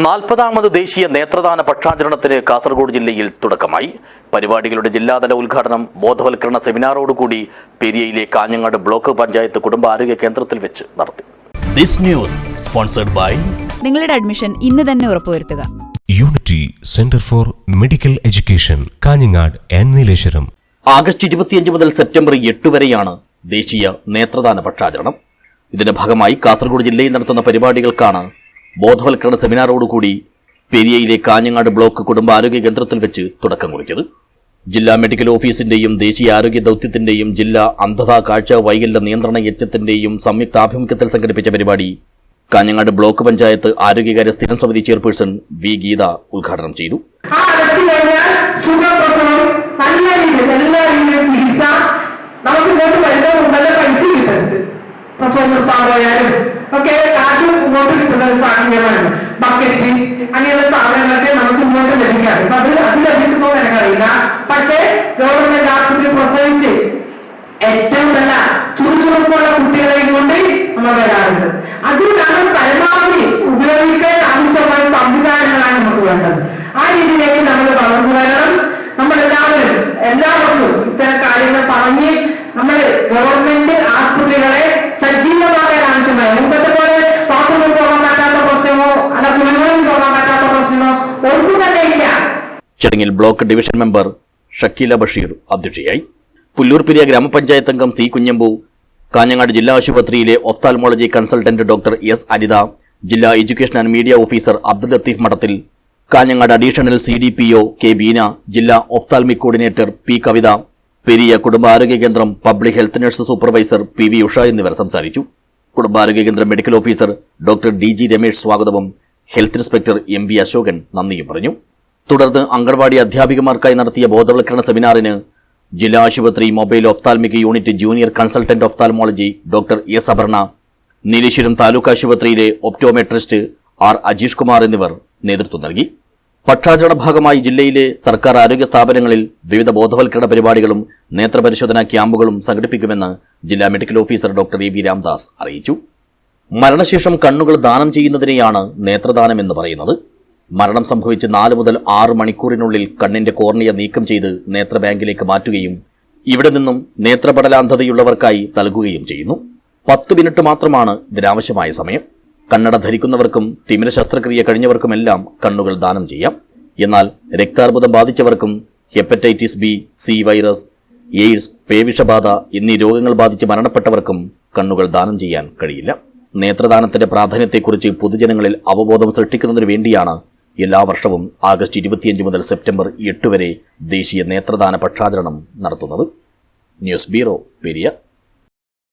40ാമത് ദേശീയ നേത്രദാന പക്ഷാചരണത്തിന് കാസർഗോഡ് ജില്ലയിൽ തുടക്കമായി. പരിപാടികളുടെ ജില്ലാതല ഉദ്ഘാടനം ബോധവൽക്കരണ സെമിനാറോടുകൂടി പെരിയയിലെ കാഞ്ഞങ്ങാട് ബ്ലോക്ക് പഞ്ചായത്ത് കുടുംബാരോഗ്യ കേന്ദ്രത്തിൽ വെച്ച് നടത്തി. ദിസ് ന്യൂസ് സ്പോൺസർഡ് ബൈ നിങ്ങളുടെ അഡ്മിഷൻ ഇന്ന് തന്നെ ഉറപ്പുവരുത്തുക. Unity centre for medical education, Kanhangad and Nileshwaram. August 25 മുതൽ സെപ്റ്റംബർ 8 വരെയാണ് ദേശീയ നേത്രദാന പക്ഷാചരണം. ഇതിന്റെ ഭാഗമായി കാസർഗോഡ് ജില്ലയിൽ നടത്തുന്ന പരിപാടികൾക്കാണ് ബോധവൽക്കരണ സെമിനാറോടുകൂടി പെരിയയിലെ കാഞ്ഞങ്ങാട് ബ്ലോക്ക് കുടുംബാരോഗ്യ കേന്ദ്രത്തിൽ വെച്ച് തുടക്കം കുറിച്ചത്. ജില്ലാ മെഡിക്കൽ ഓഫീസിന്റെയും ദേശീയ ആരോഗ്യ ദൌത്യത്തിന്റെയും ജില്ലാ അന്ധതാ കാഴ്ച വൈകല്യ നിയന്ത്രണ യജ്ഞത്തിന്റെയും സംയുക്താഭിമുഖ്യത്തിൽ സംഘടിപ്പിച്ച പരിപാടി കാഞ്ഞങ്ങാട് ബ്ലോക്ക് പഞ്ചായത്ത് ആരോഗ്യകാര്യ സ്ഥിരം സമിതി ചെയർപേഴ്സൺ വി ഗീത ഉദ്ഘാടനം ചെയ്തു. ഒക്കെ കാശ് ഇങ്ങോട്ട് കിട്ടുന്ന ഒരു സാഹചര്യമാണ്. ബക്കറ്റ് അങ്ങനെയുള്ള സാധനങ്ങളൊക്കെ നമുക്ക് ഇങ്ങോട്ട് ലഭിക്കാറ്. അപ്പൊ അത് ലഭിക്കുന്നോ എനിക്കറിയില്ല. പക്ഷേ ഗവൺമെന്റ് ആശുപത്രി പ്രസവിച്ച് ഏറ്റവും നല്ല ചുറുചുറുക്കുള്ള കുട്ടികളെയും കൊണ്ട് നമ്മൾ വരാറുണ്ട്. അതുകൊണ്ടാണ് പരമാവധി ഉപയോഗിക്കാൻ ആവശ്യമായ സംവിധാനങ്ങളാണ് നമുക്ക് വേണ്ടത്. ആ രീതിയിലേക്ക് നമ്മൾ വളർന്നു വരണം. എല്ലാവർക്കും ഇത്തരം കാര്യങ്ങൾ പറഞ്ഞ് നമ്മൾ ഗവൺമെന്റ് ആശുപത്രികളെ സജീവമാക്കാൻ ആവശ്യമായി. മുമ്പത്തെ പോലെ ബാത്റൂമിൽ പോകാൻ പറ്റാത്ത പ്രശ്നമോ അല്ല മുഴുവൻ പോകാൻ പറ്റാത്ത പ്രശ്നമോ ഒന്നും തന്നെ ഇല്ല. ചടങ്ങിൽ block division member Shakeela Basheer അധ്യക്ഷയായി. പുല്ലൂർ പെരിയ ഗ്രാമപഞ്ചായത്ത് അംഗം സി കുഞ്ഞമ്പു, കാഞ്ഞങ്ങാട് ജില്ലാ ആശുപത്രിയിലെ ophthalmology consultant doctor S Anitha, ജില്ലാ education and media officer Abdul Latheef Madathil, Kanhangad additional CDPO K Beena, ജില്ലാ ophthalmic coordinator P Kavitha, Periya കുടുംബാരോഗ്യ കേന്ദ്രം public health nurse supervisor PV Usha എന്നിവർ സംസാരിച്ചു. കുടുംബാരോഗ്യ കേന്ദ്രം medical officer doctor DG Ramesh സ്വാഗതവും ഹെൽത്ത് ഇൻസ്പെക്ടർ MV അശോകൻ നന്ദിയും പറഞ്ഞു. തുടർന്ന് അംഗൻവാടി അധ്യാപികമാർക്കായി നടത്തിയ ബോധവൽക്കരണ സെമിനാറിന് ജില്ലാ ആശുപത്രി mobile ophthalmic unit junior consultant ophthalmology doctor S Aparna, Nileshwaram taluk ആശുപത്രിയിലെ ഒപ്റ്റോമെട്രിസ്റ്റ് R അജീഷ് കുമാർ എന്നിവർ നേതൃത്വം നൽകി. പക്ഷാചരണ ഭാഗമായി ജില്ലയിലെ സർക്കാർ ആരോഗ്യ സ്ഥാപനങ്ങളിൽ വിവിധ ബോധവൽക്കരണ പരിപാടികളും നേത്രപരിശോധനാ ക്യാമ്പുകളും സംഘടിപ്പിക്കുമെന്ന് ജില്ലാ medical officer doctor EB Ramdas അറിയിച്ചു. മരണശേഷം കണ്ണുകൾ ദാനം ചെയ്യുന്നതിനെയാണ് നേത്രദാനം എന്ന് പറയുന്നത്. മരണം സംഭവിച്ച് 4 മുതൽ 6 മണിക്കൂറിനുള്ളിൽ കണ്ണിന്റെ കോർണിയ നീക്കം ചെയ്ത് നേത്രബാങ്കിലേക്ക് മാറ്റുകയും ഇവിടെ നിന്നും നേത്രപടലാന്ധതയുള്ളവർക്കായി നൽകുകയും ചെയ്യുന്നു. 10 മിനിറ്റ് മാത്രമാണ് ഇതിനാവശ്യമായ സമയം. കണ്ണട ധരിക്കുന്നവർക്കും തിമിര ശസ്ത്രക്രിയ കഴിഞ്ഞവർക്കുമെല്ലാം കണ്ണുകൾ ദാനം ചെയ്യാം. എന്നാൽ രക്താർബുദം ബാധിച്ചവർക്കും hepatitis B, C virus, AIDS, പേവിഷബാധ എന്നീ രോഗങ്ങൾ ബാധിച്ച് മരണപ്പെട്ടവർക്കും കണ്ണുകൾ ദാനം ചെയ്യാൻ കഴിയില്ല. നേത്രദാനത്തിന്റെ പ്രാധാന്യത്തെക്കുറിച്ച് പൊതുജനങ്ങളിൽ അവബോധം സൃഷ്ടിക്കുന്നതിനു വേണ്ടിയാണ് എല്ലാ വർഷവും ആഗസ്റ്റ് 25 മുതൽ സെപ്റ്റംബർ 8 വരെ ദേശീയ നേത്രദാന പക്ഷാചരണം നടത്തുന്നത്. News bureau, Periya.